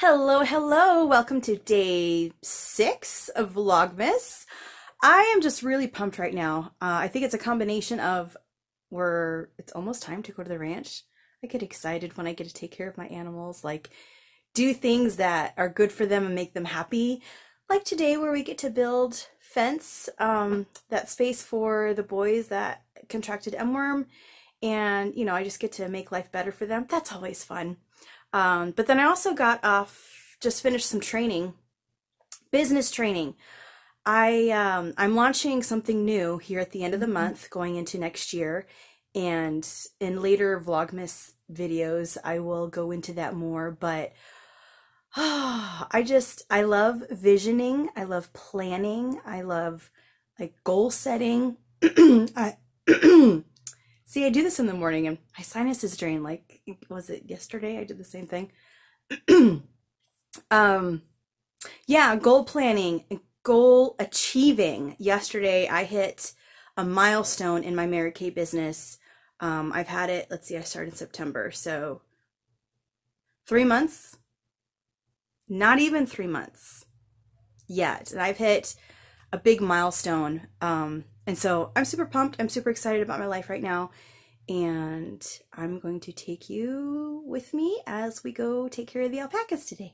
Hello, hello. Welcome to day 6 of Vlogmas. I am just really pumped right now. I think it's a combination of it's almost time to go to the ranch. I get excited when I get to take care of my animals, like do things that are good for them and make them happy. Like today where we get to build fence, that space for the boys that contracted M-worm. And, you know, I just get to make life better for them. That's always fun. But then I also just finished some training, business training. I'm launching something new here at the end of the month going into next year. And in later Vlogmas videos, I will go into that more, but I love visioning. I love planning. I love like goal setting. See, I do this in the morning and my sinus is drained. Like, was it yesterday? I did the same thing. Yeah, goal planning, goal achieving. Yesterday, I hit a milestone in my Mary Kay business. I've had it, let's see, I started in September. So 3 months, not even 3 months yet. And I've hit a big milestone. And so I'm super pumped. I'm super excited about my life right now. And I'm going to take you with me as we go take care of the alpacas today.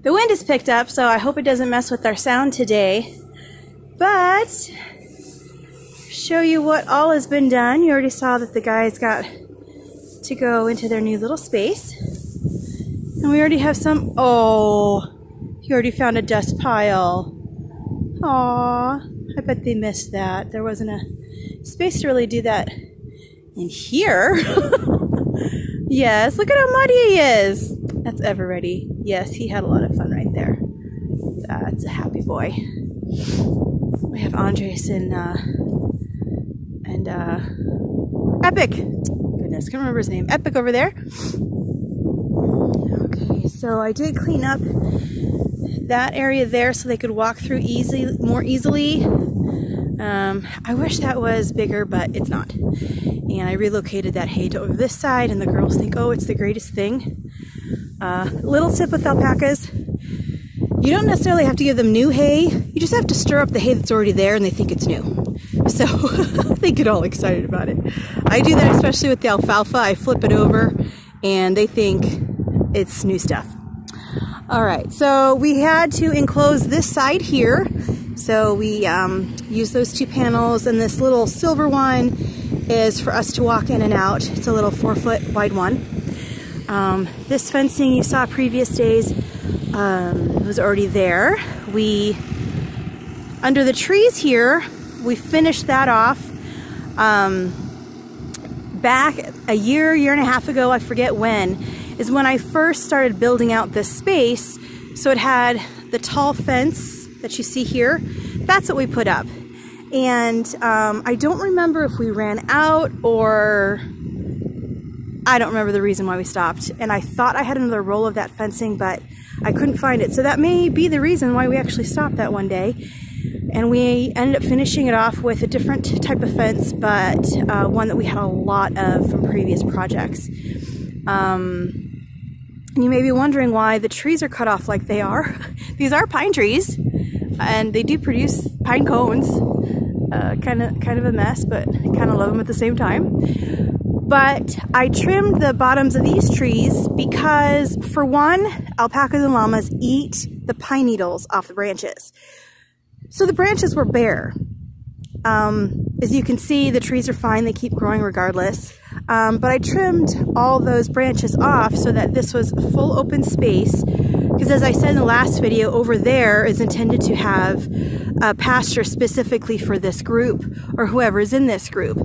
The wind is picked up, so I hope it doesn't mess with our sound today. But show you what all has been done. You already saw that the guys got to go into their new little space. And we already have some, oh, you already found a dust pile. Aw, I bet they missed that. There wasn't a space to really do that in here. Yes, look at how muddy he is. That's Everready. Yes, he had a lot of fun right there. That's a happy boy. We have Andres and Epic. Goodness, can't remember his name. Epic over there. Okay, so I did clean up that area there so they could walk through more easily. I wish that was bigger, but it's not. And I relocated that hay to over this side, and the girls think, oh, it's the greatest thing. Little tip with alpacas, you don't necessarily have to give them new hay. You just have to stir up the hay that's already there and they think it's new. So they get all excited about it. I do that especially with the alfalfa. I flip it over and they think it's new stuff. All right, so we had to enclose this side here. So we use those 2 panels, and this little silver one is for us to walk in and out. It's a little 4-foot wide one. This fencing you saw previous days was already there. Under the trees here, we finished that off. Back a year and a half ago, I forget when, is when I first started building out this space. So it had the tall fence that you see here. That's what we put up. And I don't remember if we ran out or I don't remember the reason why we stopped. And I thought I had another roll of that fencing, but I couldn't find it. So that may be the reason why we actually stopped that one day. And we ended up finishing it off with a different type of fence, but one that we had a lot of from previous projects. And you may be wondering why the trees are cut off like they are. These are pine trees, and they do produce pine cones. Kind of a mess, but kind of love them at the same time. But I trimmed the bottoms of these trees because, for one, alpacas and llamas eat the pine needles off the branches. So the branches were bare. As you can see, the trees are fine, they keep growing regardless. But I trimmed all those branches off so that this was full open space, because as I said in the last video, over there is intended to have a pasture specifically for this group, or whoever is in this group.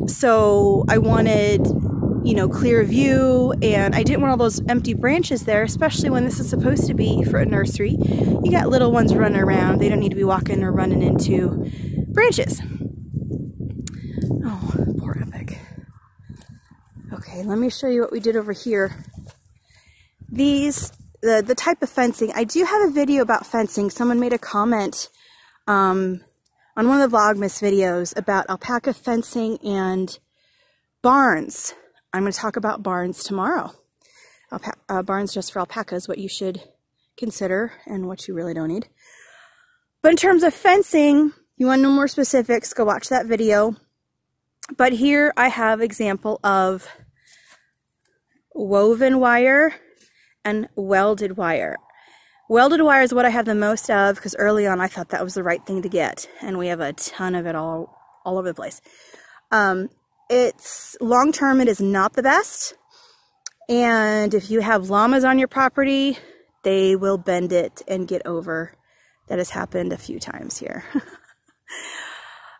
So I wanted, you know, clear view, and I didn't want all those empty branches there, especially when this is supposed to be for a nursery. You got little ones running around, they don't need to be walking or running into branches. Oh, poor Epic. Okay, let me show you what we did over here. The type of fencing, I do have a video about fencing. Someone made a comment on one of the Vlogmas videos about alpaca fencing and barns. I'm going to talk about barns tomorrow. Barns just for alpacas, what you should consider and what you really don't need. But in terms of fencing, you want to know more specifics, go watch that video. But here I have example of woven wire and welded wire. Welded wire is what I have the most of, because early on I thought that was the right thing to get, and we have a ton of it all over the place. It's long term, it is not the best, and if you have llamas on your property, they will bend it and get over. That has happened a few times here.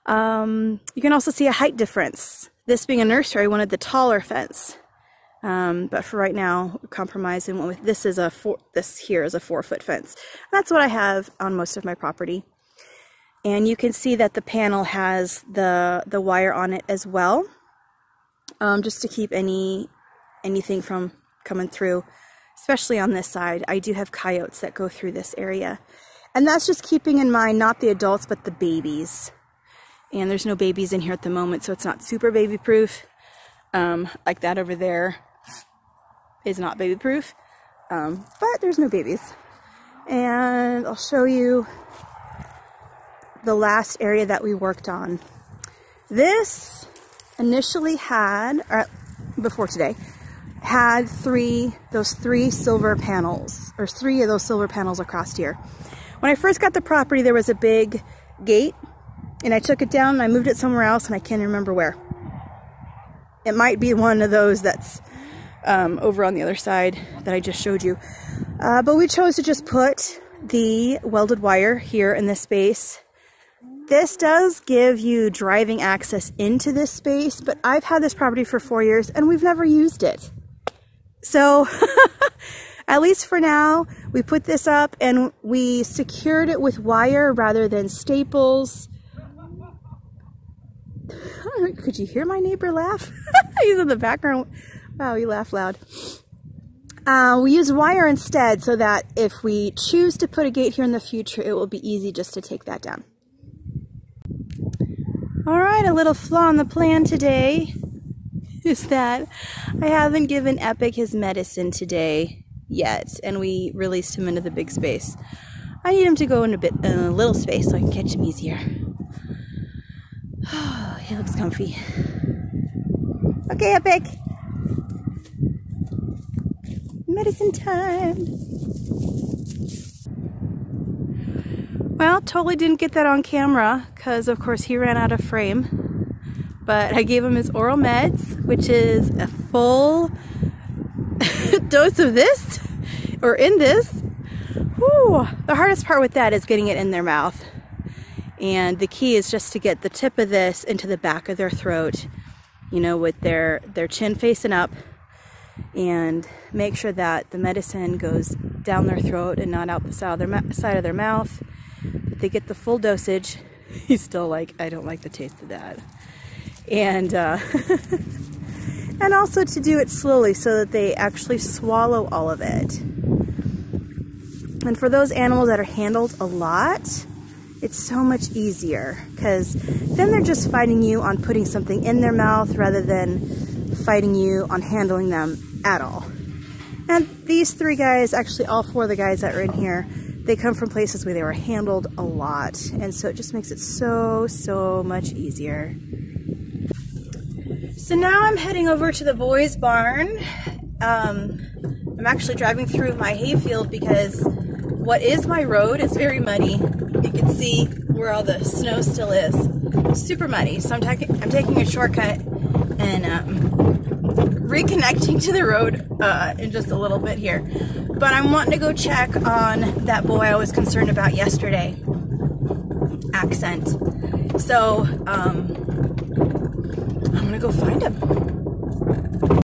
You can also see a height difference. This being a nursery, I wanted the taller fence. But for right now, compromise and went with this here is a 4-foot fence. That's what I have on most of my property. And you can see that the panel has the wire on it as well, just to keep anything from coming through, especially on this side. I do have coyotes that go through this area. And that's just keeping in mind not the adults, but the babies. And there's no babies in here at the moment, so it's not super baby proof. Like that over there is not baby proof, but there's no babies. And I'll show you the last area that we worked on. This initially had, before today, had those three silver panels, or 3 of those silver panels across here. When I first got the property, there was a big gate, and I took it down and I moved it somewhere else, and I can't remember where. It might be one of those that's over on the other side that I just showed you. But we chose to just put the welded wire here in this space. This does give you driving access into this space, but I've had this property for 4 years and we've never used it. So at least for now, we put this up and we secured it with wire rather than staples. Could you hear my neighbor laugh? He's in the background. Wow, he laughed loud. We use wire instead so that if we choose to put a gate here in the future, it will be easy just to take that down. Alright, a little flaw in the plan today is that I haven't given Epic his medicine today yet, and we released him into the big space. I need him to go in a little space so I can catch him easier. Oh, he looks comfy. Okay, Epic. Medicine time. Well, totally didn't get that on camera because, of course, he ran out of frame. But I gave him his oral meds, which is a full dose of this, or in this. Whew. The hardest part with that is getting it in their mouth. And the key is just to get the tip of this into the back of their throat, you know, with their chin facing up, and make sure that the medicine goes down their throat and not out the side of their mouth. That they get the full dosage. He's still like, I don't like the taste of that. And and also to do it slowly so that they actually swallow all of it. And for those animals that are handled a lot, it's so much easier, because then they're just fighting you on putting something in their mouth rather than fighting you on handling them at all. And these three guys, actually all four of the guys that are in here, they come from places where they were handled a lot. And so it just makes it so much easier. So now I'm heading over to the boys' barn. I'm actually driving through my hayfield because what is my road is very muddy. You can see where all the snow still is. Super muddy. So I'm taking a shortcut and reconnecting to the road in just a little bit here. But I'm wanting to go check on that boy I was concerned about yesterday. Accent. So I'm gonna go find him.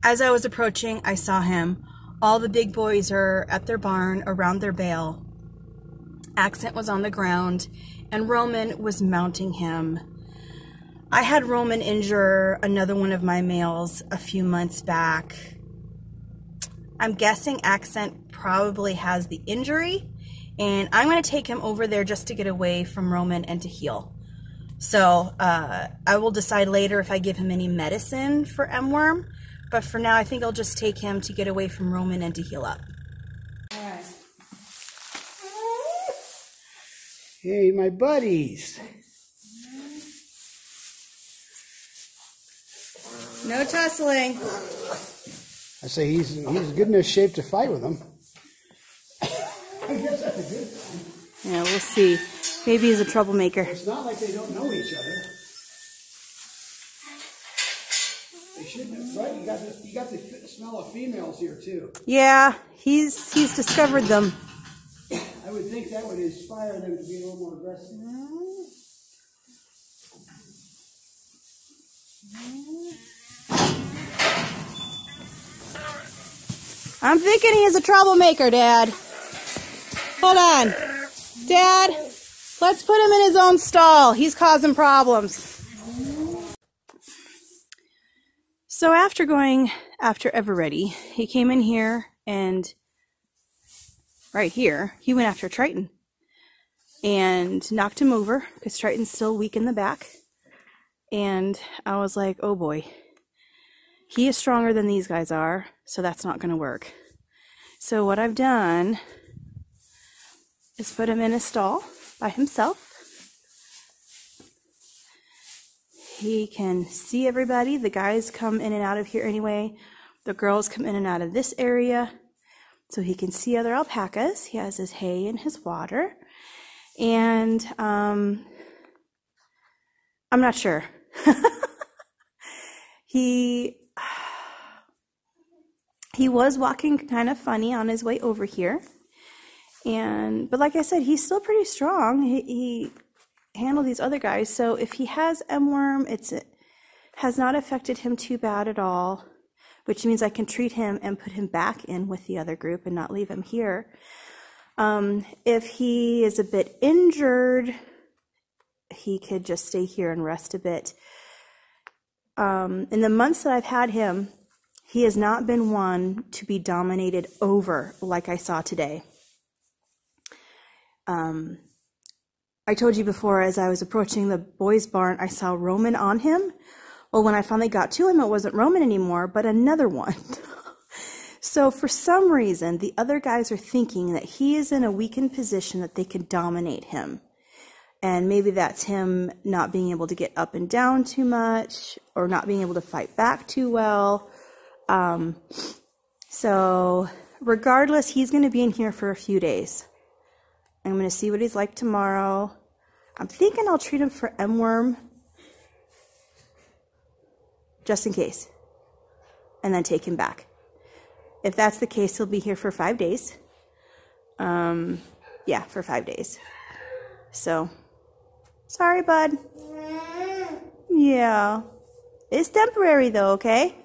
As I was approaching, I saw him. All the big boys are at their barn around their bale. Accent was on the ground, and Roman was mounting him. I had Roman injure another one of my males a few months back. I'm guessing Accent probably has the injury, and I'm going to take him over there just to get away from Roman and to heal. So I will decide later if I give him any medicine for M-worm, but for now I think I'll just take him to get away from Roman and to heal up. Alright. Hey, my buddies. No tussling. I say he's good enough shape to fight with them. I guess that's a good thing. Yeah, we'll see. Maybe he's a troublemaker. It's not like they don't know each other. They shouldn't, right? You got the smell of females here too. Yeah, he's discovered them. I would think that would inspire them to be a little more aggressive. I'm thinking he is a troublemaker, Dad. Hold on. Dad, let's put him in his own stall. He's causing problems. So after going after Everready, he came in here and right here, he went after Triton and knocked him over because Triton's still weak in the back. And I was like, oh boy, he is stronger than these guys are, so that's not going to work. So what I've done is put him in a stall by himself. He can see everybody. The guys come in and out of here anyway. The girls come in and out of this area. So he can see other alpacas. He has his hay and his water. And I'm not sure. He was walking kind of funny on his way over here. But like I said, he's still pretty strong. He handled these other guys. So if he has M-worm, it has not affected him too bad at all, which means I can treat him and put him back in with the other group and not leave him here. If he is a bit injured, he could just stay here and rest a bit. In the months that I've had him, he has not been one to be dominated over like I saw today. I told you before, as I was approaching the boys' barn, I saw Roman on him. Well, when I finally got to him, it wasn't Roman anymore, but another one. So for some reason, the other guys are thinking that he is in a weakened position that they can dominate him. And maybe that's him not being able to get up and down too much, or not being able to fight back too well. So regardless, he's going to be in here for a few days. I'm going to see what he's like tomorrow. I'm thinking I'll treat him for M-worm, just in case, and then take him back. If that's the case, he'll be here for 5 days. Yeah, for 5 days. So, sorry, bud. Yeah. It's temporary, though, okay?